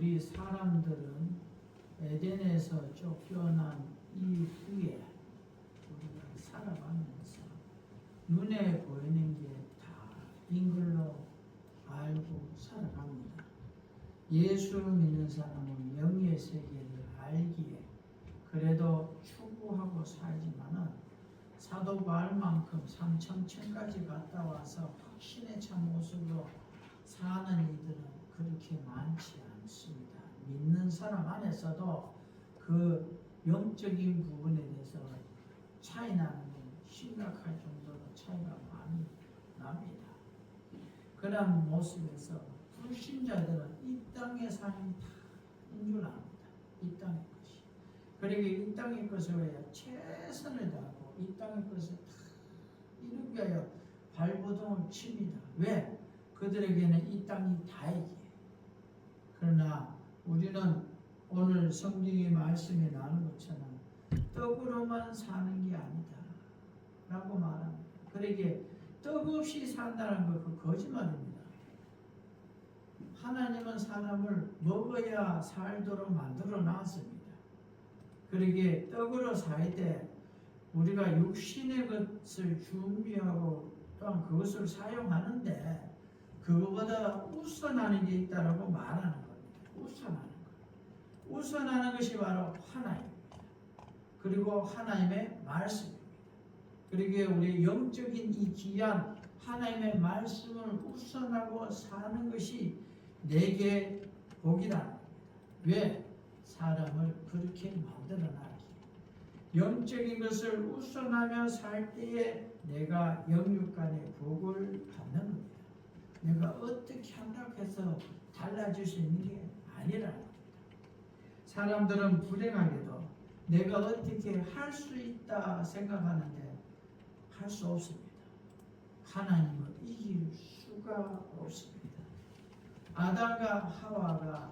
우리 사람들은 에덴에서 쫓겨난 이후에 우리가 살아가면서 눈에 보이는 게 다인 걸로 알고 살아갑니다. 예수 믿는 사람은 영의 세계를 알기에 그래도 추구하고 살지만은 사도 바울만큼 삼천천까지 갔다 와서 확신에 찬 모습으로 사는 이들은 그렇게 많지 않습니다. 믿는 사람 안에서도 그 영적인 부분에 대해서 차이 나는 건 심각할 정도로 차이가 많이 납니다. 그런 모습에서 불신자들은 이 땅의 삶이 다인 줄 압니다. 이 땅의 것이. 그리고 이 땅의 것을 위하여 최선을 다하고 이 땅의 것을 다 이루기 위하여 발버둥을 칩니다. 왜? 그들에게는 이 땅이 다이기에. 그러나 우리는 오늘 성경의 말씀에 나오는 것처럼 떡으로만 사는 게 아니다 라고 말합니다. 그러기에 떡 없이 산다는 거 그 거짓말입니다. 하나님은 사람을 먹어야 살도록 만들어 놨습니다. 그러기에 떡으로 살 때 우리가 육신의 것을 준비하고 또한 그것을 사용하는데 그거보다 우선하는 게 있다라고 말하는 겁니다. 우선하는 것이 바로 하나님입니다. 그리고 하나님의 말씀입니다. 그러기에 우리 영적인 이 귀한 하나님의 말씀을 우선하고 사는 것이 내게 복이라는 겁니다. 왜? 사람을 그렇게 만들어놨기에. 영적인 것을 우선하며 살 때에 내가 영육간의 복을 받는 겁니다. 내가 어떻게 한다고 해서 달라질 수 있는 게 아니라는 겁니다. 사람들은 불행하게도 내가 어떻게 할 수 있다 생각하는데 할 수 없습니다. 하나님을 이길 수가 없습니다. 아담과 하와가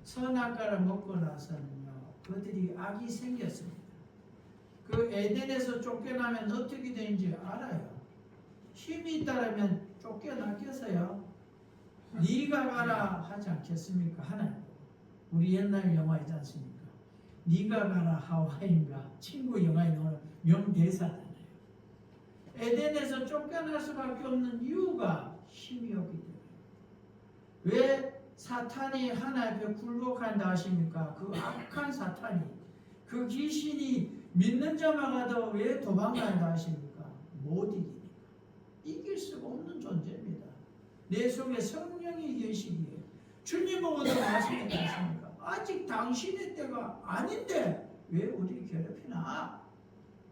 선악과를 먹고 나서는요, 그들이 악이 생겼습니다. 그 에덴에서 쫓겨나면 어떻게 되는지 알아요. 힘이 있다면 쫓겨나겠어요. 네가 가라 하지 않겠습니까? 하나님. 우리 옛날 영화 있지 않습니까? 네가 가라 하와인가 친구 영화에 나오는 명대사잖아요. 에덴에서 쫓겨날 수밖에 없는 이유가 힘이 없기 때문에. 왜 사탄이 하나님 앞에 굴복한다 하십니까? 그 악한 사탄이, 그 귀신이 믿는 자마다 왜 도망간다 하십니까? 못 이기니까. 이길 수가 없는 존재입니다. 내 속에 성령이 계시기에 주님 보고도 말씀하지 않습니까? 아직 당신의 때가 아닌데 왜 우리 괴롭히나?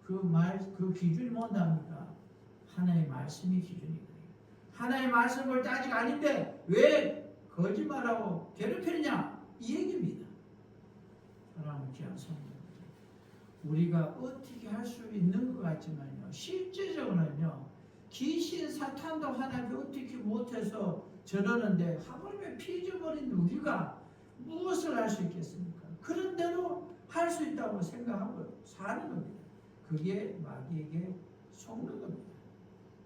그 기준이 뭔답니까? 하나님의 말씀이 기준이거든요. 하나님의 말씀 볼 때 아직 아닌데 왜 거짓말하고 괴롭히느냐? 이 얘기입니다. 사랑하는 귀한 성도, 우리가 어떻게 할 수 있는 것 같지만요, 실제적으로는요, 귀신 사탄도 하나님이 어떻게 못해서 저러는데 하물며 피 잊어버린 우리가 무엇을 할 수 있겠습니까? 그런 대로 할 수 있다고 생각하고 사는 겁니다. 그게 마귀에게 속는 겁니다.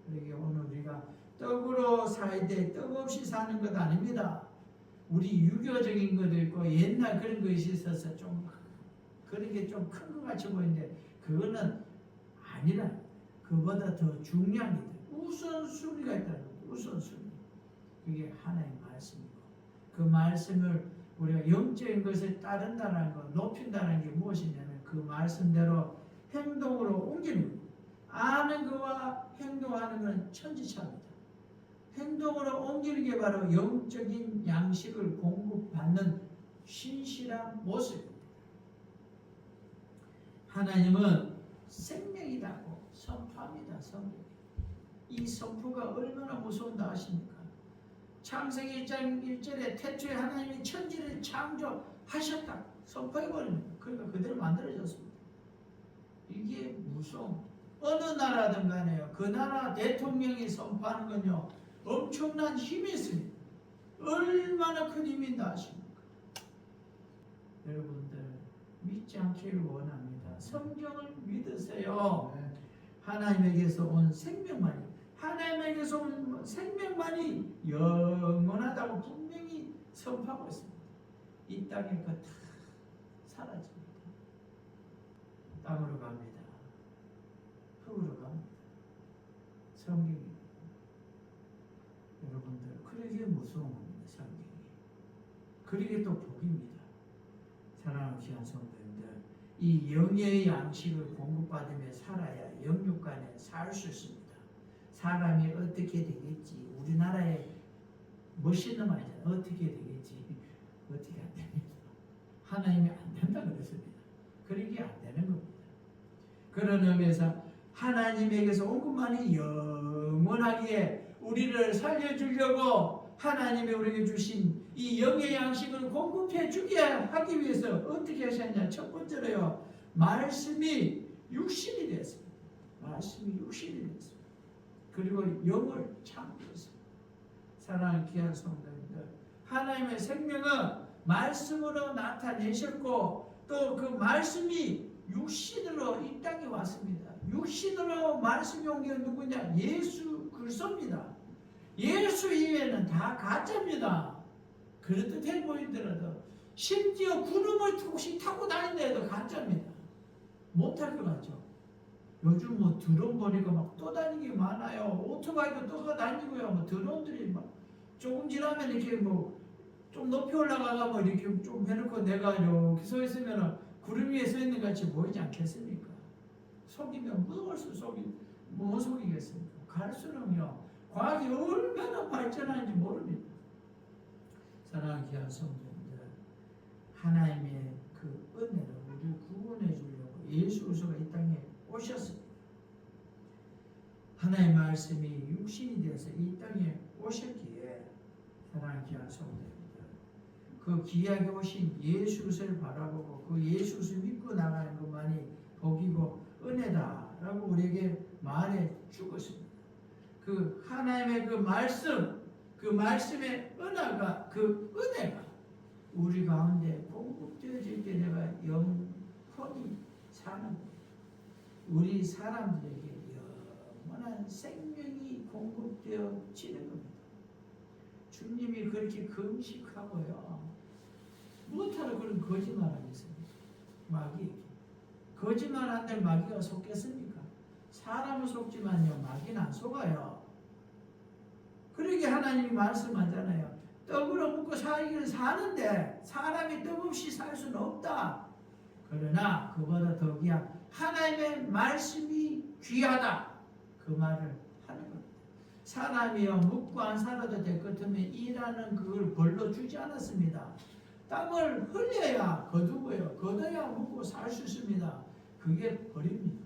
그러기에 오늘 우리가 떡으로 살 때 떡 없이 사는 것 아닙니다. 우리 유교적인 것도 있고 옛날 그런 것이 있어서 좀 그런 게 좀 큰 것 같이 보이는데 그거는 아니라 그보다 더 중요한 게 우선순위가 있다는 거예요. 우선순위. 그게 하나님의 말씀이고 그 말씀을 우리가 영적인 것을 따른다는 것, 높인다는 게 무엇이냐면 그 말씀대로 행동으로 옮기는 거예요. 아는 것과 행동하는 것은 천지차입니다. 행동으로 옮기는 게 바로 영적인 양식을 공급받는 신실한 모습입니다. 하나님은 생명이라고 선포합니다. 성경에. 이 선포가 얼마나 무서운다 아십니까? 창세기 1장 1절에 태초에 하나님이 천지를 창조하셨다 선포해버립니다. 그러니까 그대로 만들어졌습니다. 이게 무서운, 어느 나라든 간에요, 그 나라 대통령이 선포하는 건요 엄청난 힘이 있습니다. 얼마나 큰 힘인다 아십니까? 여러분들 믿지 않기를 원합니다. 성경을 믿으세요. 하나님에게서 온 생명만이, 하나님에게서 온 생명만이 영원하다고 분명히 선포하고 있습니다. 이 땅에 그 다 사라집니다. 땅으로 갑니다. 흙으로 갑니다. 성경이 여러분들 그러게 무서운 겁니다. 성경이 그러게 또 복입니다. 사랑하는 귀한 성도님들, 이 영의 양식을 공급받으며 살아야 영육간에 살 수 있습니다. 사람이 어떻게 되겠지? 우리나라에 멋있는 말이잖아요. 어떻게 되겠지? 어떻게 안 됩니다. 하나님이 안 된다 그랬습니다. 그러게 안 되는 겁니다. 그런 의미에서 하나님에게서 온 것만이 영원하기에 우리를 살려주려고 하나님이 우리에게 주신 이 영의 양식을 공급해 주게 하기 위해서 어떻게 하셨냐? 첫 번째로요, 말씀이 육신이 됐습니다. 말씀이 육신이 됐습니다. 그리고 영을 창조했습니다. 사랑하는 귀한 성도님들, 하나님의 생명은 말씀으로 나타내셨고 또 그 말씀이 육신으로 이 땅에 왔습니다. 육신으로 말씀이 온 게 누구냐? 예수 그리스도입니다. 예수 이외에는 다 가짜입니다. 그렇듯 보이더라도 심지어 구름을 혹시 타고 다닌다 해도 가짜입니다. 못할 것 같죠? 요즘 뭐 드론 보니까 막 떠다니는 게 많아요. 오토바이도 떠다니고요. 뭐 드론들이 막 조금 지나면 이렇게 뭐 좀 높이 올라가가 뭐 이렇게 좀 해놓고 내가 이렇게 서 있으면 구름 위에 서 있는 것 같이 보이지 않겠습니까? 속이면 무엇을 뭐 속이겠습니까? 갈수록요, 과학이 얼마나 발전하는지 모릅니다. 사랑하는 귀한 성도님들, 하나님의 그 은혜를 우리 구원해 주려고 예수 그리스도가 이 땅에 오셨습니다. 하나님의 말씀이 육신이 되어서 이 땅에 오셨기에 사랑하는 귀한 성도님들, 그 귀하게 오신 예수 그리스도를 바라보고 그 예수 그리스도를 믿고 나가는 것만이 복이고 은혜다라고 우리에게 말해 주었습니다. 그 하나님의 그 말씀, 그 말씀의 은혜가 우리 가운데 공급되어질 때 내가 영원히 사는 거예요. 우리 사람들에게 영원한 생명이 공급되어지는 겁니다. 주님이 그렇게 금식하고요, 무엇하러 그런 거짓말 하겠습니까? 마귀 거짓말 한들 마귀가 속겠습니까? 사람은 속지만요, 마귀는 안 속아요. 그러게 하나님이 말씀하잖아요. 떡으로 먹고 살기를 사는데 사람이 떡 없이 살 수는 없다. 그러나 그보다 더 귀한 하나님의 말씀이 귀하다. 그 말을 하는 겁니다. 사람이요, 묵고 안 살아도 될 것 같으면 일하는 그걸 벌로 주지 않았습니다. 땀을 흘려야 거두고요, 거둬야 묵고 살 수 있습니다. 그게 벌입니다.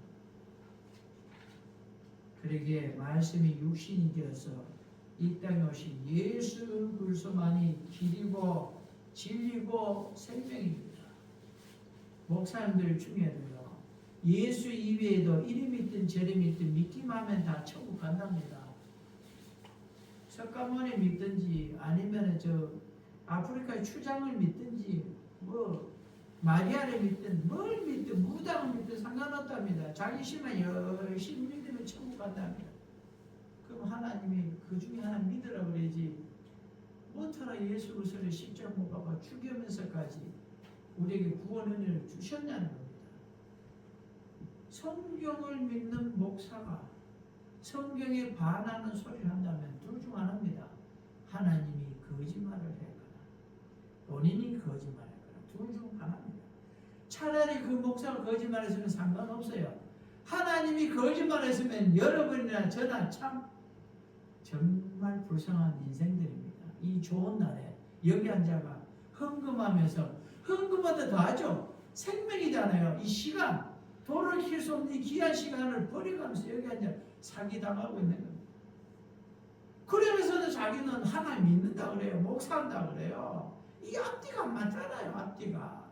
그러기에 말씀이 육신이 되어서 이 땅에 오신 예수 그리스도만이 길이고 진리고 생명입니다. 목사님들 중에도요, 예수 이외에도 이리 믿든 저리 믿든 믿기만 하면 다 천국 간답니다. 석가모니 믿든지 아니면 아프리카의 추장을 믿든지 뭐 마리아를 믿든 뭘 믿든 무당을 믿든 상관없답니다. 자기 심만 열심히 믿으면 천국 간답니다. 그럼 하나님이 그 중에 하나 믿으라 그러지, 못하라 예수 그리스도를 십자가 못 박아 죽이면서까지 우리에게 구원 은혜를 주셨냐는 겁니다. 성경을 믿는 목사가 성경에 반하는 소리를 한다면 둘 중 하나입니다. 하나님이 거짓말을 했거나 본인이 거짓말을 했거나 둘 중 하나입니다. 차라리 그 목사가 거짓말했으면 상관없어요. 하나님이 거짓말했으면 여러분이나 저나 참 정말 불쌍한 인생들입니다. 이 좋은 날에 여기 앉아가 헌금하면서, 헌금보다 더하죠. 생명이잖아요. 이 시간, 돌이킬 수 없는 이 귀한 시간을 버려가면서 여기 앉아 사기당하고 있는 겁니다. 그러면서도 자기는 하나님 믿는다 그래요. 목사한다 그래요. 이 앞뒤가 안 맞잖아요. 앞뒤가.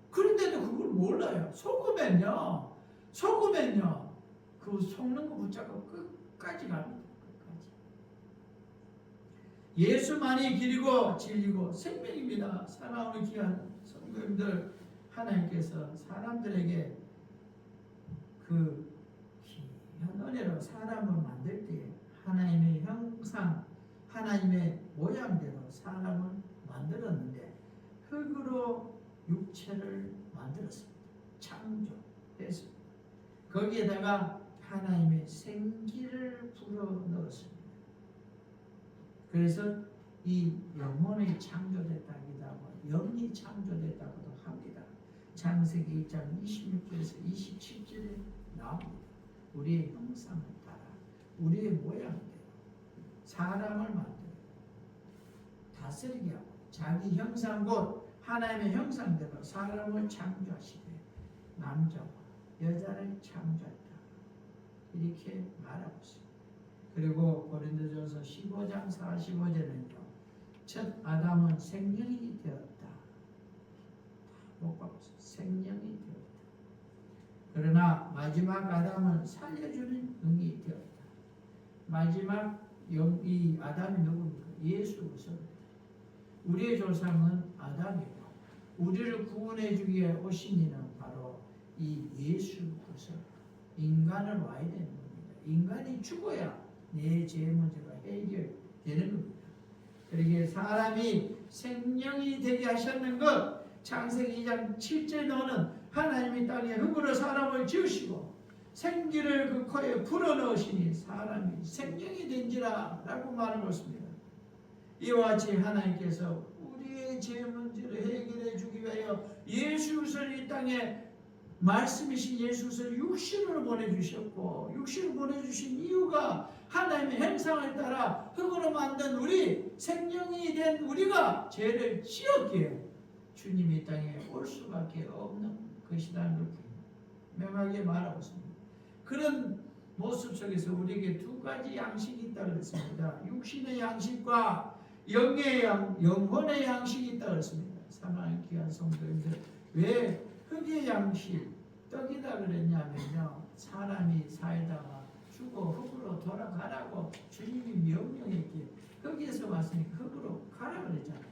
그런데도 그걸 몰라요. 속으면요, 그 속는 거 붙잡고 끝까지 갑니다. 끝까지. 예수만이 길이고 진리고 생명입니다. 사랑하는 귀한 성도님들, 하나님께서 사람들에게 그 귀한 은혜로 사람을 만들 때 하나님의 형상, 하나님의 모양대로 사람을 만들었는데 흙 흙으로 육체를 만들었습니다. 창조했습니다. 거기에다가 하나님의 생기를 불어넣었습니다. 그래서 이 영혼이 창조됐다기도 하고 영이 창조됐다고도 합니다. 창세기 1장 26절에서 27절에 나옵니다. 우리의 형상을 따라 우리의 모양대로 사람을 만들어 다스리게 하고 자기 형상 곧 하나님의 형상대로 사람을 창조하시되 남자와 여자를 창조했다. 이렇게 말하고 있습니다. 그리고 고린도전서 15장 45절은요. 첫 아담은 생명이 되었다. 못 바꿨어요. 생명이 되었다. 그러나 마지막 아담은 살려주는 영이 되었다. 마지막 이 아담이 누굽니까? 예수 그리스도입니다. 우리의 조상은 아담이고 우리를 구원해 주기 위해 오신 이는 바로 이 예수 그리스도. 인간을 와야 되는 겁니다. 인간이 죽어야 내 죄 문제가 해결되는 겁니다. 그러기에 사람이 생명이 되게 하셨는 것 창세기 2장 7절에 나오는 하나님이 땅에 흙으로 사람을 지으시고 생기를 그 코에 불어넣으시니 사람이 생명이 된지라 라고 말하고 있습니다. 이와 같이 하나님께서 우리의 죄 문제를 해결해 주기 위하여 예수 그리스도를 이 땅에 말씀이신 예수 그리스도를 육신으로 보내주셨고 육신을 보내주신 이유가 하나님의 형상을 따라 흙으로 만든 우리 생명이 된 우리가 죄를 지었기에 주님이 이 땅에 올 수밖에 없는 것이라는 걸 명하게 말하고 있습니다. 그런 모습 속에서 우리에게 두 가지 양식이 있다고 그랬습니다. 육신의 양식과 영혼의 양식이 있다고 그랬습니다. 사랑하는 귀한 성도님들, 왜 흙의 양식, 떡이다 그랬냐면요. 사람이 살다가 죽어 흙으로 돌아가라고 주님이 명령했기에 흙에서 왔으니까 흙으로 가라 그랬잖아요.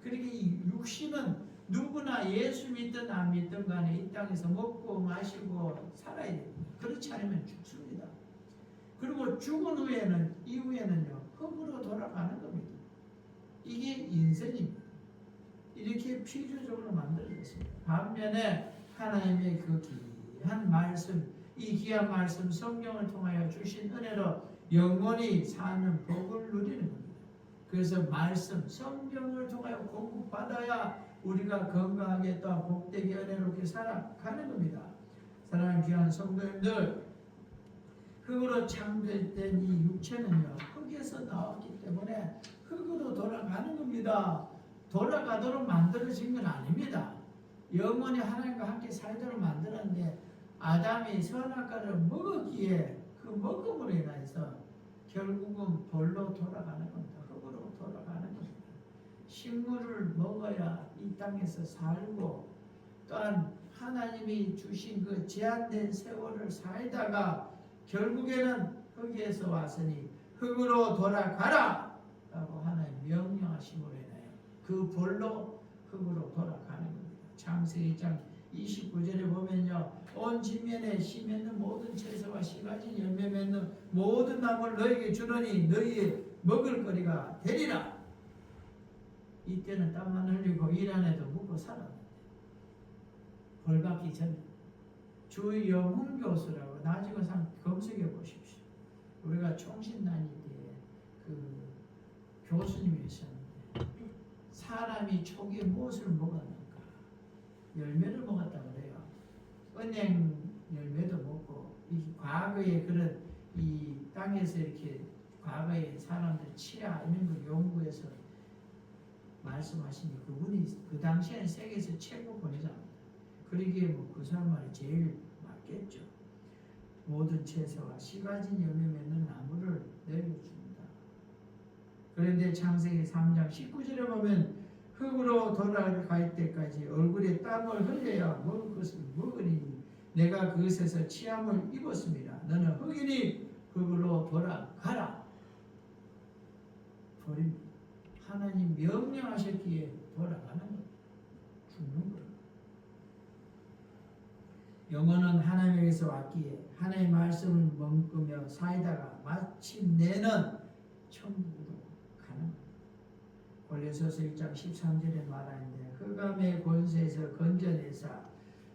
그러니까 이 육신은 누구나 예수 믿든 안 믿든 간에 이 땅에서 먹고 마시고 살아야 됩니다. 그렇지 않으면 죽습니다. 그리고 죽은 후에는 이후에는요 흙으로 돌아가는 겁니다. 이게 인생입니다. 이렇게 필요적으로 만들어졌습니다. 반면에 하나님의 그 귀한 말씀, 이 귀한 말씀 성경을 통하여 주신 은혜로 영원히 사는 복을 누리는 겁니다. 그래서 말씀, 성경을 통하여 공급받아야 우리가 건강하게 또 복되게 은혜롭게 살아가는 겁니다. 사랑하는 귀한 성도님들, 흙으로 창조된 이 육체는요 흙에서 나왔기 때문에 흙으로 돌아가는 겁니다. 돌아가도록 만들어진 건 아닙니다. 영원히 하나님과 함께 살도록 만들었는데 아담이 선악과를 먹었기에 그 먹음으로 인해서 결국은 벌로 돌아가는 겁니다. 흙으로 돌아가는 겁니다. 식물을 먹어야 이 땅에서 살고 또한 하나님이 주신 그 제한된 세월을 살다가 결국에는 흙에서 왔으니 흙으로 돌아가라 라고 하나님 명령하심으로 인하여 그 벌로 흙으로 돌아가는 겁니다. 창세기 1장 29절에 보면요 온 지면에 씨 맺는 모든 채소와 씨 가진 열매 맺는 모든 나무를 너에게 주노니 너희의 먹을 거리가 되리라. 이때는 땀만 흘리고 일 안 해도 묵고 살았는데 벌 받기 전에 주영훈 교수라고 나중에 검색해 보십시오. 우리가 총신 다닐 때 그 교수님이 있었는데 사람이 초기에 무엇을 먹었는가? 열매를 먹었다 그래요. 은행 열매도 먹고 이 과거에 그런 이 땅에서 이렇게 과거에 사람들 치아 이런 걸 연구해서 말씀하시니 그분이 그 당시에는 세계에서 최고 권위자입니다. 그러기에 뭐 그 사람 말이 제일 맞겠죠. 모든 채소와 씨 가진 열매 맺는 나무를 내려줍니다. 그런데 창세기 3장 19절에 보면 흙으로 돌아갈 때까지 얼굴에 땀을 흘려야 먹을 것을 먹으니 내가 그것에서 치함을 입었습니다. 너는 흙이니 흙으로 돌아가라. 버립니다. 하나님 명령하셨기에 돌아가는 것, 죽는 것. 영혼은 하나님에게서 왔기에 하나님의 말씀을 머금으며 살다가 마침내는 천국으로 가는 것. 골로새서 1장 13절에 말하는데 흙 흑암의 권세에서 건져내사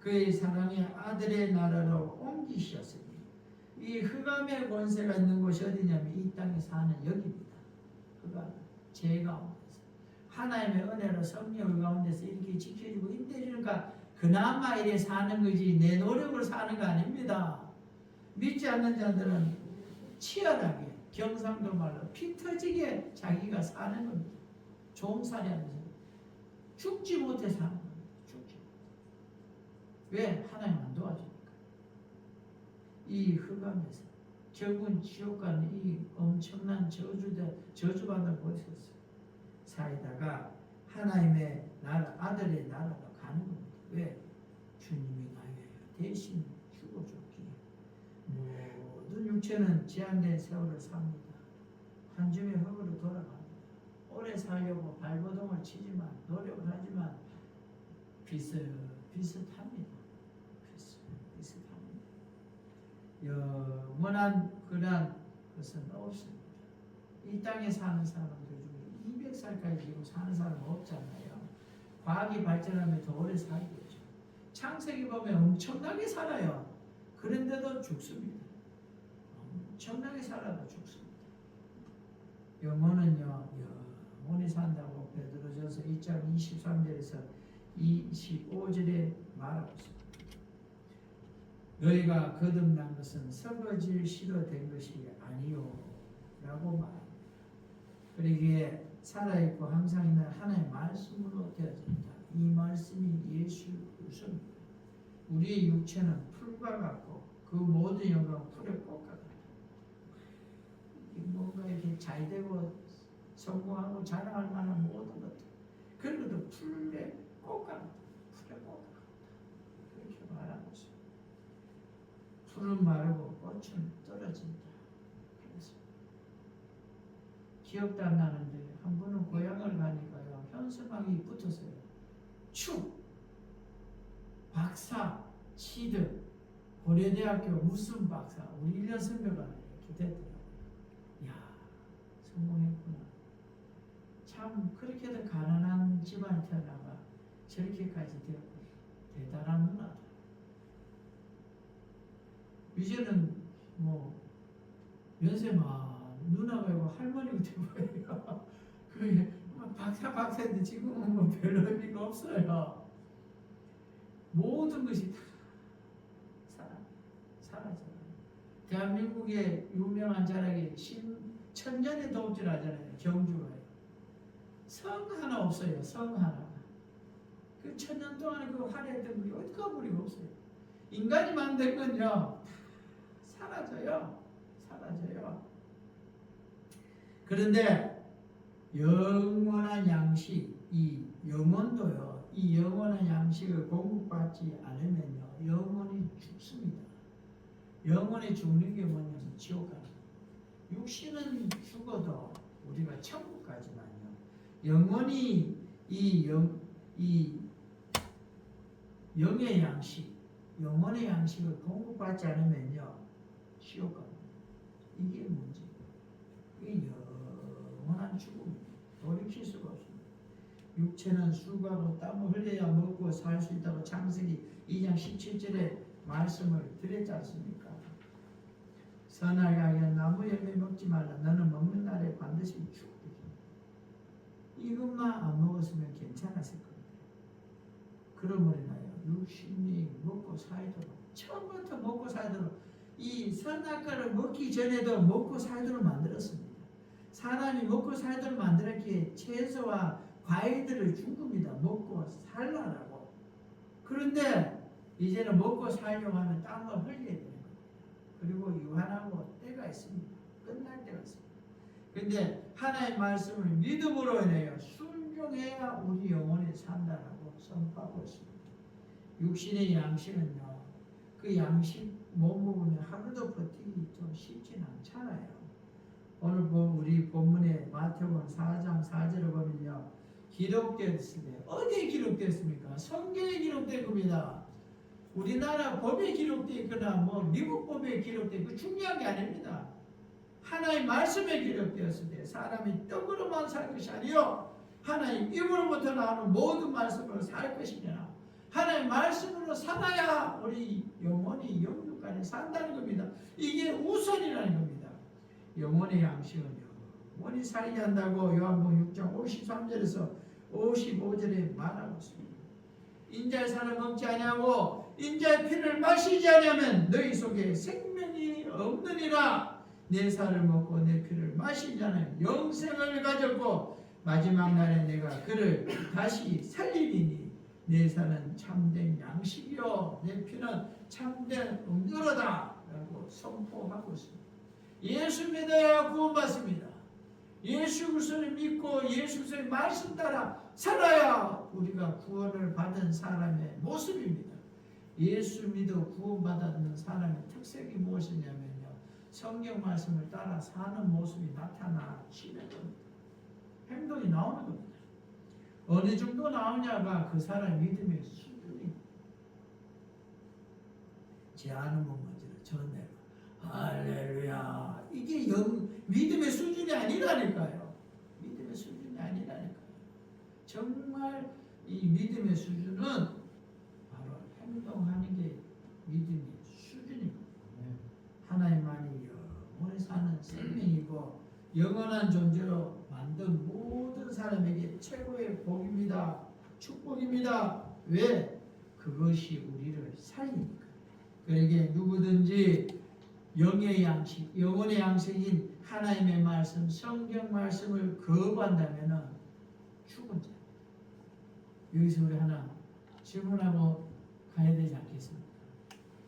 그의 사랑의 아들의 나라로 옮기셨으니 이 흑암의 권세가 있는 곳이 어디냐면 이 땅에 사는 여기입니다. 흑암, 죄 가운데서 하나님의 은혜로 성령의 가운데서 이렇게 지켜주고 인내주니까 그나마 이래 사는 거지 내 노력으로 사는 거 아닙니다. 믿지 않는 자들은 치열하게 경상도 말로 피 터지게 자기가 사는 겁니다. 종살이하면서 죽지 못해 사는 겁니다. 죽지 못해. 왜? 하나님 안 도와주니까. 이 흑암에서 결국은 지옥 가는 이 엄청난 저주받는 곳에서 살다가 하나님의 나라, 아들의 나라로 가는 겁니다. 왜? 주님이 나에게 대신 죽어줬기에 모든 육체는 제한된 세월을 삽니다. 한 줌의 흙으로 돌아갑니다. 오래 살려고 발버둥을 치지만 노력을 하지만 비슷합니다. 비슷합니다. 영원한 그런 것은 없습니다. 이 땅에 사는 사람들 중에 200살까지 지금 사는 사람은 없잖아요. 과학이 발전하면 더 오래 살겠죠. 창세기 보면 엄청나게 살아요. 그런데도 죽습니다. 엄청나게 살아도 죽습니다. 영혼은요, 영원히 산다고 베드로전서 2장 23절에서 25절에 말하고 있습니다. 너희가 거듭난 것은 썩어질 씨로 된 것이 아니요 라고 말합니다. 그러기에 살아있고 항상 있는 하나님의 말씀으로 되어진다. 이 말씀이 예수 그리스도입니다. 우리의 육체는 풀과 같고 그 모든 영광은 풀의 꽃과 같다. 뭔가 이렇게 잘되고 성공하고 자랑할 만한 모든 것들 그런 것도 풀의 꽃과 같다. 풀의 꽃과 같다. 그렇게 말하고 있습니다. 풀은 마르고 꽃은 떨어진다. 그래서 기억도 안 나는데 한 번은 고향을 가니까요 현수막이 붙었어요. 축 박사 취득 고려대학교 무슨 박사 우리 1년 선교가 이렇게 됐더라고요. 이야 성공했구나. 참 그렇게도 가난한 집안에 태어나가 저렇게까지 되었고 대단한 누나다. 이제는 뭐 연세만 누나가 있고 할머니가 되고요. 그게 박사인데 지금은 뭐 별로 의미가 없어요. 모든 것이 다 사라져요. 대한민국의 유명한 자락이 천년의 도읍질 하잖아요. 경주가요. 성 하나 없어요. 성 하나. 그 천년 동안에 그 화려했던 게 어디 가버리고 없어요. 인간이 만든 건요 사라져요. 그런데 영원한 양식, 이 영혼도요, 이 영원한 양식을 공급받지 않으면요, 영혼이 죽습니다. 영혼이 죽는 게 뭐냐면 지옥 가는 거예요. 육신은 죽어도 우리가 천국 가지만요, 영혼이 이 영의 양식, 영혼의 양식을 공급받지 않으면요, 지옥 갑니다. 이게 문제예요. 이게 영원한 죽음입니다. 돌이킬 수가 없습니다. 육체는 수고하고 땀을 흘려야 먹고 살 수 있다고 창세기 2장 17절에 말씀을 드렸지 않습니까? 선악의 악의 나무 열매 먹지 말라. 너는 먹는 날에 반드시 죽게. 이것만 안 먹었으면 괜찮았을 겁니다. 그러므로 인하여 육신이 먹고 살도록, 처음부터 먹고 살도록, 이 선악과를 먹기 전에도 먹고 살도록 만들었습니다. 사람이 먹고 살도록 만들었기에 채소와 과일들을 준 겁니다. 먹고 살라고. 그런데 이제는 먹고 살려고 하면 땀을 흘려야 되는 겁니다. 그리고 유한하고 때가 있습니다. 끝날 때가 있습니다. 그런데 하나님의 말씀을 믿음으로 인하여 순종해야 우리 영혼이 산다라고 선포하고 있습니다. 육신의 양식은요, 그 양식 못 먹으면 하루도 버티기 좀 쉽지는 않잖아요. 오늘 우리 본문의 마태복음 4장 4절을 보면요, 기록되었습니다. 어디에 기록되었습니까? 성경에 기록된 겁니다. 우리나라 법에 기록되어 있거나 뭐 미국 법에 기록되어 있고 중요한 게 아닙니다. 하나의 말씀에 기록되었습니다. 사람이 떡으로만 살 것이 아니요 하나님 입으로부터 나오는 모든 말씀으로 살 것이냐. 하나님 말씀으로 살아야 우리 영혼이 영육간에 산다는 겁니다. 이게 우선이라는 겁니다. 영혼의 양식은 영원히 살게 한다고 요한복음 6장 53절에서 55절에 말하고 있습니다. 인자의 살을 먹지 아니하고 인자의 피를 마시지 아니하면 너희 속에 생명이 없느니라. 내 살을 먹고 내 피를 마신 자는 영생을 가졌고 마지막 날에 내가 그를 다시 살리리니 내 살은 참된 양식이요 내 피는 참된 음료로다 라고 선포하고 있습니다. 예수 믿어야 구원받습니다. 예수 그리스도를 믿고 예수 그리스도의 말씀 따라 살아야 우리가 구원을 받은 사람의 모습입니다. 예수 믿어 구원받았는 사람의 특색이 무엇이냐면요, 성경 말씀을 따라 사는 모습이 나타나시는 겁니다. 행동이 나오는 겁니다. 어느 정도 나오냐가 그 사람 믿음의 수준입니다. 제 아는 분만지는 전에 할렐루야, 이게 믿음의 수준이 아니라니까요. 믿음의 수준이 아니라니까요. 정말 이 믿음의 수준은 바로 행동하는 게 믿음의 수준입니다. 하나님만이 영원히 사는 생명이고 영원한 존재로 만든 모든 사람에게 최고의 복입니다. 축복입니다. 왜? 그것이 우리를 살리니까. 그러기에 누구든지 영의 양식, 영혼의 양식인 하나님의 말씀, 성경 말씀을 거부한다면 죽은 자. 여기서 우리 하나 질문하고 가야 되지 않겠습니까?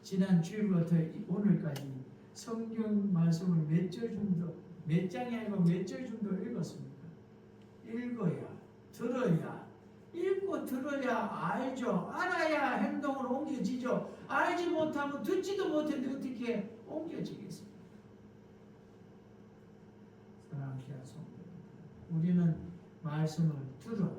지난 주일부터 오늘까지 성경 말씀을 몇 절 정도, 몇 장이 아니고 몇 절 정도 읽었습니까? 읽어야, 들어야, 읽고 들어야 알죠. 알아야 행동으로 옮겨지죠. 알지 못하고 듣지도 못했는데 어떻게 옮겨지겠습니까? 사랑하는 성도, 우리는 말씀을 들어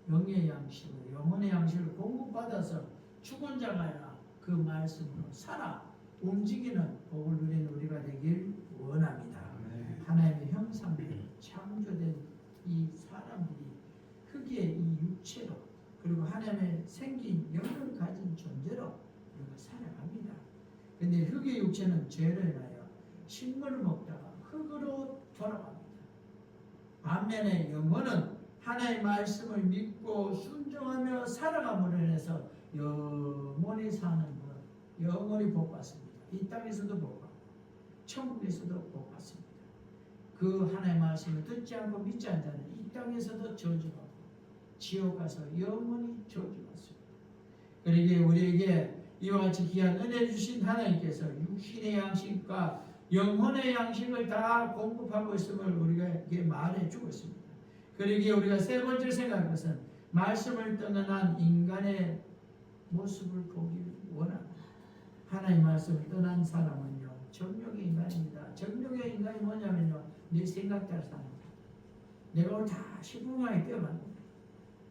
영의 양식을, 영혼의 양식을 공급받아서 죽은 자가 아니라 그 말씀으로 살아 움직이는 복을 누리는 우리가 되길 원합니다. 하나님의 형상대로 창조된 이 사람들이 흙의 이 육체로 그리고 하나님의 생긴 영을 가진 존재로 우리가 살아갑니다. 근데 흙의 육체는 죄를 인하여 식물을 먹다가 흙으로 돌아갑니다. 반면에 영혼은 하나님의 말씀을 믿고 순종하며 살아감으로 인해서 영원히 사는 것, 영원히 복받습니다. 이 땅에서도 복받고 천국에서도 복받습니다. 그 하나님의 말씀을 듣지 않고 믿지 않는 자는 이 땅에서도 저주받고 지옥 가서 영원히 저주받습니다. 그러기에 우리에게 이와 같이 귀한 은혜 주신 하나님께서 육신의 양식과 영혼의 양식을 다 공급하고 있음을 우리에게 말해주고 있습니다. 그러기에 우리가 세 번째 생각한 것은 말씀을 떠난 인간의 모습을 보기 원합니다. 하나님의 말씀을 떠난 사람은요, 정욕의 인간입니다. 정욕의 인간이 뭐냐면요, 내 생각대로 사는 거예요. 내가 오늘 다 시부모에 뛰어가는 거예요.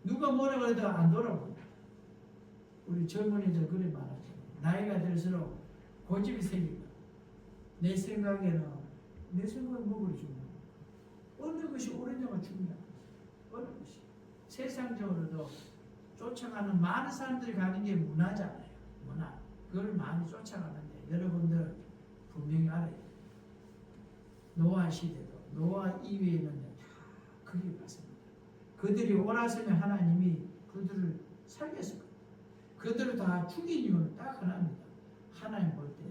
누가 뭐라 그래도 안 돌아본다. 우리 젊은이들 그래 말하죠. 나이가 들수록 고집이 생기고 내 생각에는 내 생각은 뭐 그리 중요한 어느 것이 옳으냐가 중요한 어느 것이. 세상적으로도 쫓아가는 많은 사람들이 가는 게 문화잖아요. 문화. 그걸 많이 쫓아가는데 여러분들 분명히 알아야 돼요. 노아 시대도 노아 이외에는 다 그게 봤습니다. 그들이 옳았으면 하나님이 그들을 살렸을 거예요. 그들을 다 죽인 이유는 딱 하나입니다. 하나님 볼 때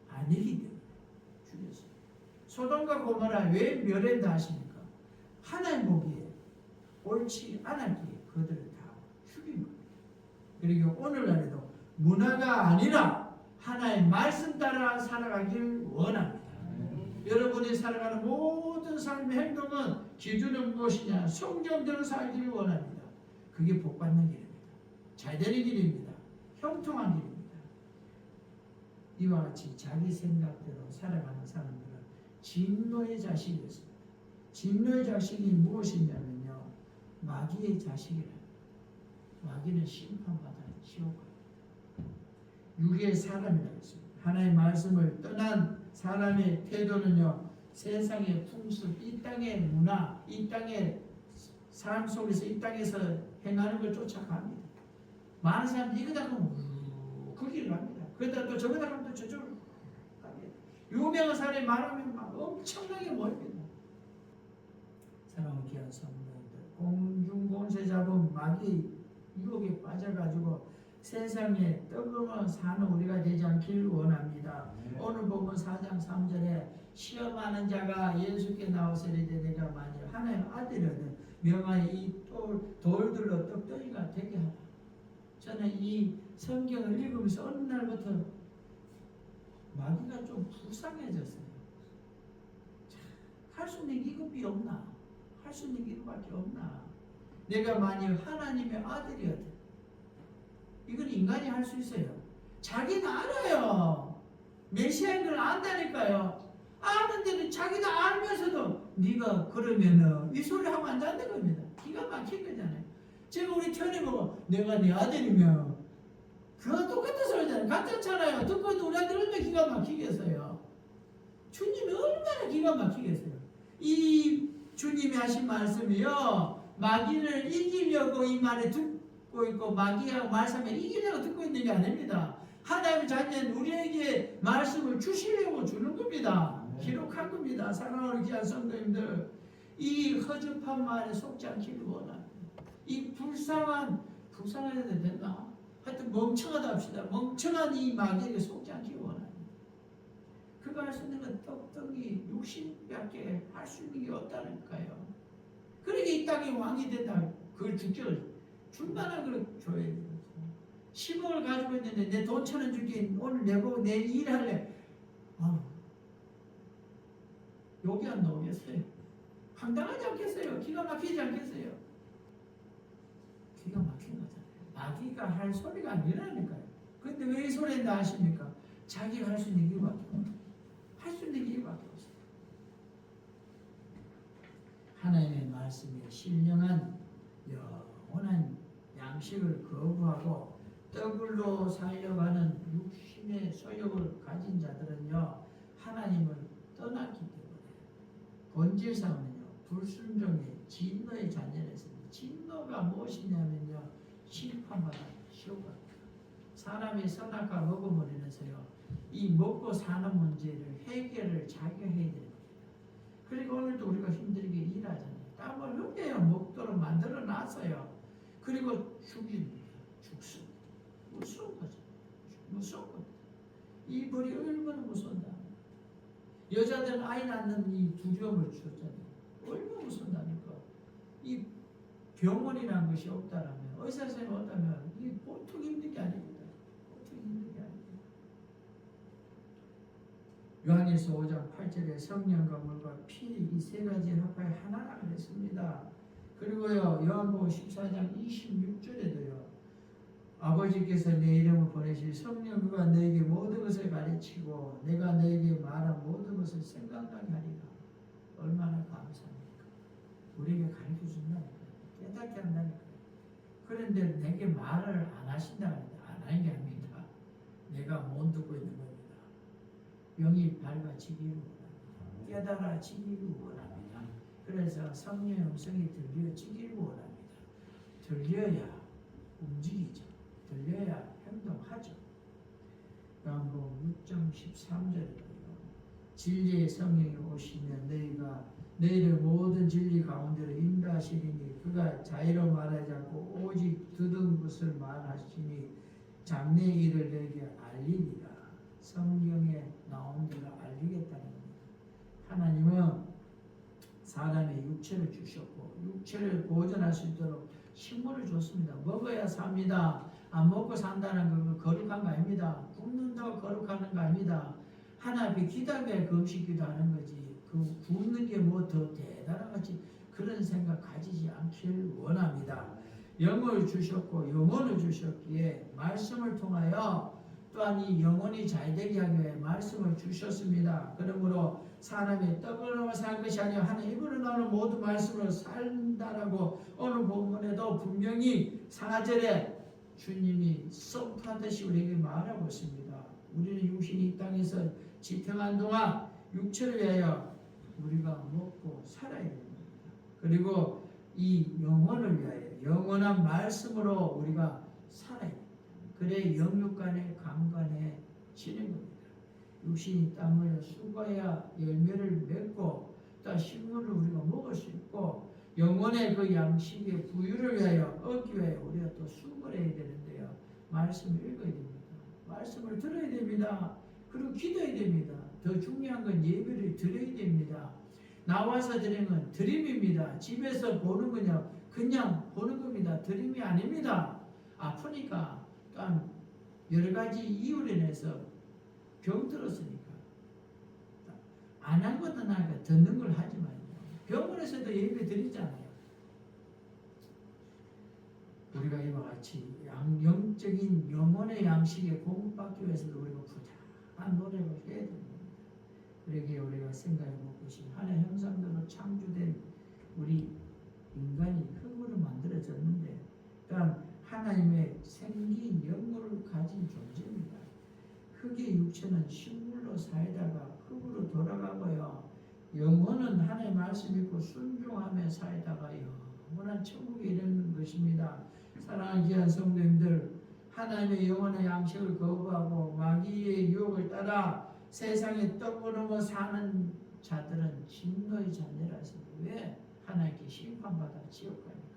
아니기 때문에 죽였어요. 소돔과 고모라 왜 멸했다 하십니까? 하나님 보기에 옳지 않았기에 그들을 다 죽인 겁니다. 그리고 오늘날에도 문화가 아니라 하나님 말씀 따라 살아가길 원합니다. 여러분이 살아가는 모든 삶의 행동은 기준은 무엇이냐? 성경대로 살기를 원합니다. 그게 복받는 길입니다. 잘되는 길입니다. 형통한 길입니다. 이와 같이 자기 생각대로 살아가는 사람들은 진노의 자식이었습니다. 진노의 자식이 무엇이냐면요, 마귀의 자식이라. 마귀는 심판받아야 지옥 가요. 육의 사람이라고 했습니다. 하나님의 말씀을 떠난 사람의 태도는요, 세상의 풍습, 이 땅의 문화, 이 땅의 삶 속에서 이 땅에서 행하는 걸 쫓아갑니다. 많은 사람들이 이거다 가면 그 길을 갑니다. 그러다 또 저거다 가면 또 저쪽으로 갑니다. 유명한 사람이 말하면 막 엄청나게 모입니다. 사랑하는 귀한 성도님들, 공중권세 잡은 마귀 유혹에 빠져가지고 세상에 떡으로 사는 우리가 되지 않기를 원합니다. 오늘 보면 4장 3절에 시험하는 자가 예수께 나와서 이르되 내가 만일 하나님 아들이거든 명하여 이 돌들로 떡덩이가 되게 하라. 저는 이 성경을 읽으면서 어느 날부터 마귀가 좀 불쌍해졌어요. 할 수 있는 기급이 없나? 할 수 있는 기급밖에 없나? 내가 만일 하나님의 아들이거든. 이건 인간이 할 수 있어요. 자기는 알아요. 메시아인 걸 안다니까요. 아는데도 자기도 알면서도 네가 그러면은 이 소리 하면 안 된다는 겁니다. 기가 막힌 거잖아요. 제가 우리 편이 보고 내가 네 아들이면 그거 똑같은 소리잖아요. 같잖아요. 듣고 있는 우리 아들 얼마나 기가 막히겠어요. 주님이 얼마나 기가 막히겠어요. 이 주님이 하신 말씀이요. 마귀를 이기려고 이 말에 듣고 있고 마귀하고 말씀을 이기려고 듣고 있는 게 아닙니다. 하나님의 자녀는 우리에게 말씀을 주시려고 주는 겁니다. 기록한 겁니다. 사랑하는 귀한 성도님들, 이 허접한 말에 속지 않기를 원합니다. 이 불쌍해도 됐나? 하여튼 멍청하다 합시다. 멍청한 이 마귀에게 속지 않기를 원합니다. 그가 할 수 있는 건 떡떡이 육신밖에 할 수 있는 게 없다니까요. 그러니까 이 땅에 왕이 된다. 그걸 주격을 줄만한 걸 줘야 돼요. 10억을 가지고 있는데 내 돈 1,000원 주기 오늘 내보고 내 일할래. 욕이 안 나오겠어요. 황당하지 않겠어요? 기가 막히지 않겠어요? 기가 막힌 거잖아요. 마귀가 할 소리가 아니라니까요. 근데 왜 이 소리 한다 하십니까? 자기가 할 수 있는 이유밖에 없어요. 할 수 있는 이유밖에 없어요. 하나님의 말씀에 신령한 영원한 양식을 거부하고 떡으로 살려가는 육신의 소욕을 가진 자들은요 하나님을 떠났기 때문에 본질상은요 불순종의 진노의 자녀였습니다. 진노가 무엇이냐면요 심판받아 시험받아 사람이 선악과 먹음으로 인해서요 이 먹고 사는 문제를 해결을 자기가 해야 됩니다. 그리고 오늘도 우리가 힘들게 일하잖아요. 땀을 흘려야 먹도록 만들어 놨어요. 그리고 죽입니다. 죽습니다. 무서운 거죠. 무서운 겁니다. 이 벌이 얼마나 무서운다. 여자들은 아이 낳는 이 두려움을 주었잖아요. 얼마나 무서운다니까. 이 병원이라는 것이 없다라면 의사 선생님이 없다면 이 보통 힘든 게 아닙니다. 보통 힘든 게 아닙니다. 요한일서 5장 8절에 성령과 물과 피 이 세 가지 합하여 하나라 그랬습니다. 그리고요 요한복음 14장 26절에도요 아버지께서 내 이름을 보내실 성령 그가 너에게 모든 것을 가르치고 내가 너에게 말한 모든 것을 생각나게 하리라. 얼마나 감사합니까? 우리에게 가르쳐준다니까요. 깨닫게 한다니까요. 그런데 내게 말을 안 하신다 하는데 안 하는 게 아닙니다. 내가 못 듣고 있는 겁니다. 영이 밝아지기를 원합니다. 깨달아지기를 원합니다. 그래서 성령의 음성이 들려지기를 원합니다. 들려야 움직이죠. 들려야 행동하죠. 요한복음 6장 13절에도요. 진리의 성령이 오시면 너희를 모든 진리 가운데로 인도하시리니 그가 자유로 말하지 않고 오직 듣은 것을 말하시니 장래 일을 너희에게 알리리라. 성경에 나온 대로 알리겠다는 겁니다. 하나님은 사람의 육체를 주셨고 육체를 보존할 수 있도록 식물을 줬습니다. 먹어야 삽니다. 안 먹고 산다는 건 거룩한 거 아닙니다. 굶는다고 거룩한 거 아닙니다. 하나 앞에 기다려야 금식기도 하는 거지. 그 굶는 게 뭐 더 대단한 거지. 그런 생각 가지지 않길 원합니다. 영을 주셨고 영혼을 주셨기에 말씀을 통하여 또한 이 영혼이 잘되게 하기 위해 말씀을 주셨습니다. 그러므로 사람이 떡으로 살 것이 아니라 하나님 입으로 나오는 모든 말씀으로 산다라고 오늘 본문에도 분명히 4절에 주님이 선포하듯이 우리에게 말하고 있습니다. 우리는 육신이 이 땅에서 지탱한 동안 육체를 위하여 우리가 먹고 살아야 됩니다. 그리고 이 영혼을 위하여 영원한 말씀으로 우리가 살아야 돼. 그래 영육간에 강건해지는 겁니다. 육신이 땀 흘려 수고해야 열매를 맺고 또 식물을 우리가 먹을 수 있고 영혼의 그 양식의 부유를 위하여 얻기 위하여 우리가 또 수고를 해야 되는데요. 말씀을 읽어야 됩니다. 말씀을 들어야 됩니다. 그리고 기도해야 됩니다. 더 중요한 건 예배를 드려야 됩니다. 나와서 드리는 건 드림입니다. 집에서 보는 거냐 그냥 보는 겁니다. 드림이 아닙니다. 아프니까 또한 여러 가지 이유로 인해서 병들었으니까 안 한 것도 나니까 듣는 걸 하지만요. 병원에서도 예배 드리잖아요. 우리가 이와 같이 영적인 영혼의 양식에 공급받기 위해서도 우리가 부단한 노력을 해야 됩니다. 그러기에 우리가 생각해 볼 것이 하나의 형상대로 창조된 우리 인간이 흙으로 만들어졌는데 또한 하나님의 생긴 영혼을 가진 존재입니다. 흙의 육체는 식물로 살다가 흙으로 돌아가고요. 영혼은 하나님의 말씀 믿고 순종하며 살다가 영원한 천국에 이르는 것입니다. 사랑하는 귀한 성도님들, 하나님의 영혼의 양식을 거부하고 마귀의 유혹을 따라 세상에 떠오르며 사는 자들은 진노의 자녀라습니다. 왜? 하나님께 심판받아 지옥 가니까.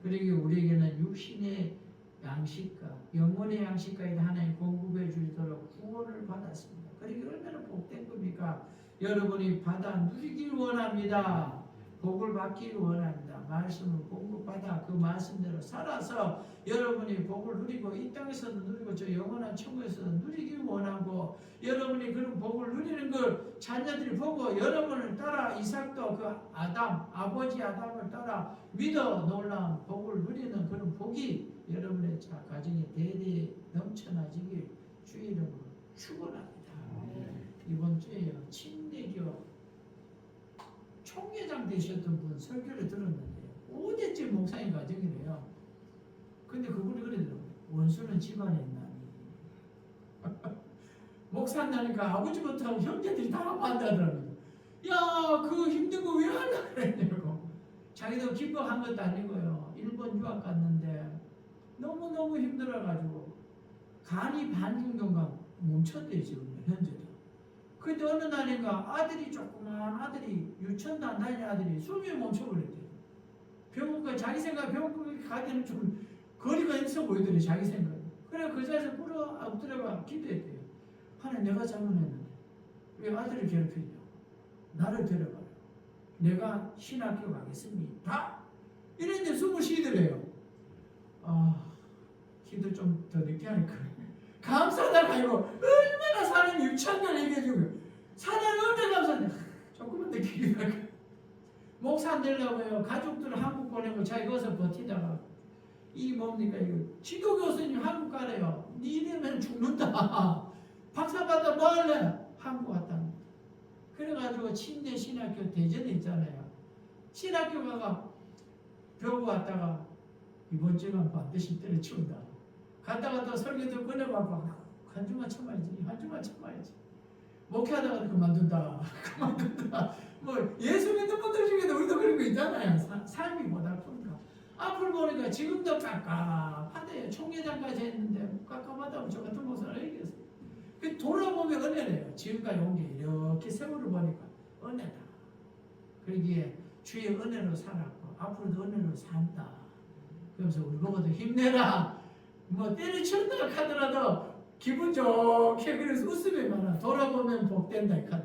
그리고 우리에게는 육신의 양식과 영혼의 양식까지 하나님 공급해 주시도록 구원을 받았습니다. 그리고 얼마나 복된 겁니까? 여러분이 받아 누리길 원합니다. 복을 받기를 원합니다. 말씀을 공급받아 그 말씀대로 살아서 여러분이 복을 누리고 이 땅에서도 누리고 저 영원한 천국에서도 누리길 원하고 여러분이 그런 복을 누리는 걸 자녀들이 보고 여러분을 따라 이삭도 그 아버지 아담을 따라 믿어 놀라운 복을 누리는 그런 복이 여러분의 가정에 대대에 넘쳐나지길 주의 이름으로 축원합니다. 이번 주에요 침례교 총회장 되셨던 분 설교를 들었는데요. 5대째 목사님 가정이래요. 근데 그분이 그러더라고요. 원수는 집안에 있나니. 목사 나니까 아버지부터 형제들이 다 반대하더라고요. 야, 그 힘든 거 왜 하려고 그랬냐고. 자기도 기뻐한 것도 아니고요. 일본 유학 갔는데 너무너무 힘들어가지고 간이 반중경감 멈췄대요 지금 현재도. 근데 어느 날인가 아들이 조그만 아들이 유치원도 안 다니는 아들이 숨이 멈춰버렸대요. 병원까지 자기 생각 병원까지 가기는 좀 거리가 있어 보이더래 자기 생각. 그래 그 자리에서 꿇어 엎드려가 기도했대요. 하나님 내가 잘못했는데 왜 아들을 괴롭히냐. 나를 데려가라. 내가 신학교 가겠습니다. 이랬는데 숨을 쉬더래요. 기도 좀 더 늦게 하니까 감사하다가 아니고 얼마나 사람이 유치한다는 얘기해주고 사람이 얼마나 감사한데 조금만 더 기도하고 목사 안 되려고요. 가족들을 한국 보내고 자기 거기서 버티다가 이 뭡니까 이거 지도 교수님 한국 가래요. 니 이러면 죽는다. 박사 받아 뭐 할래? 한국 왔다. 그래가지고 침례 신학교 대전에 있잖아요. 신학교 가가 배우고 왔다가 이번 주간 반드시 때려치운다. 갔다가 또 설교도 꺼내봐봐. 한 주만 참아야지. 한 주만 참아야지. 목회하다가 그만둔다. 그만둔다. 뭐 예수 믿는 분들 중에도 우리도 그런 거 있잖아요. 삶이 못 아픈가. 앞을 보니까 지금도 깝깝하대요. 총회장까지 했는데 깝깝하다고 저 같은 목사를 얘기했어요. 그 돌아보면 은혜래요. 지금까지 온 게 이렇게 세월을 보니까 은혜다. 그러기에 주의 은혜로 살았고 앞으로도 은혜로 산다. 그러면서 우리 보고도 힘내라. 뭐 때려치운다 하더라도 기분 좋게 그래서 웃음이 많아. 돌아보면 복된다 하더라.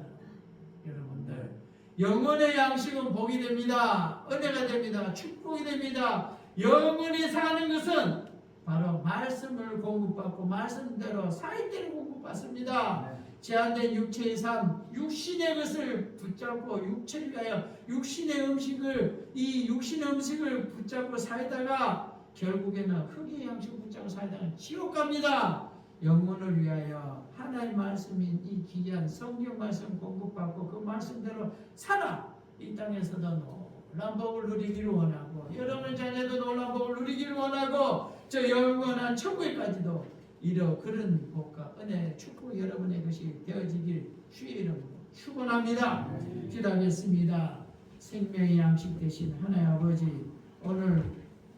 여러분들 영혼의 양식은 복이 됩니다. 은혜가 됩니다. 축복이 됩니다. 영원히 사는 것은 바로 말씀을 공급받고 말씀대로 살 때를 공급받습니다. 제한된 육체의 삶, 육신의 것을 붙잡고 육체를 위하여 육신의 음식을 붙잡고 살다가 결국에는 흙의 양식을 붙잡고 살다가 지옥 갑니다. 영혼을 위하여 하나의 말씀인 이 귀한 성경 말씀 공급받고 그 말씀대로 살아 이 땅에서도 놀라운 복을 누리기를 원하고 여러분의 자녀도 놀라운 복을 누리기를 원하고 저 영원한 천국에까지도 이러 그런 복과 은혜 축복 여러분의 것이 되어지길 주의 이름으로 축원합니다. 기도하겠습니다. 생명의 양식 되신 하나님 아버지 오늘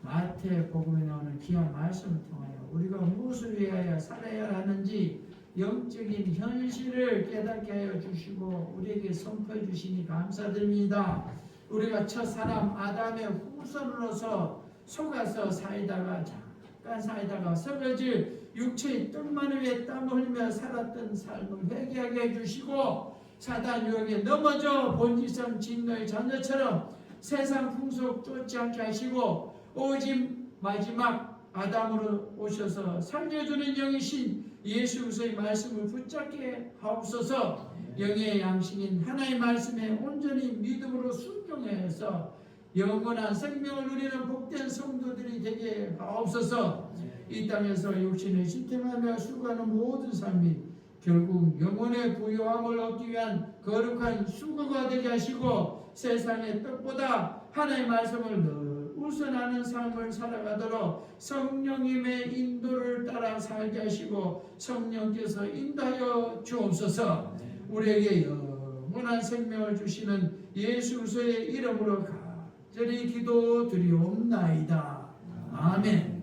마태복음에 나오는 귀한 말씀을 통하여 우리가 무엇을 위하여 살아야 하는지 영적인 현실을 깨닫게 하여 주시고 우리에게 선포해 주시니 감사드립니다. 우리가 첫 사람 아담의 후손으로서 속아서 잠깐 살다가 썩어질 육체의 뜸만을 위해 땀 흘리며 살았던 삶을 회개하게 해주시고 사단 유혹에 넘어져 본질성 진노의 자녀처럼 세상 풍속 쫓지 않게 하시고 오직 마지막 아담으로 오셔서 살려주는 영이신 예수 그리스도의 말씀을 붙잡게 하옵소서. 영의 양식인 하나님의 말씀에 온전히 믿음으로 순종해서 영원한 생명을 누리는 복된 성도들이 되게 하옵소서. 이 땅에서 육신을 지탱하며 수고하는 모든 삶이 결국 영혼의 부요함을 얻기 위한 거룩한 수고가 되게 하시고 세상의 뜻보다 하나님의 말씀을 늘 우선하는 삶을 살아가도록 성령님의 인도를 따라 살게 하시고 성령께서 인도하여 주옵소서. 우리에게 영원한 생명을 주시는 예수 그리스도의 이름으로 간절히 기도드리옵나이다. 아멘.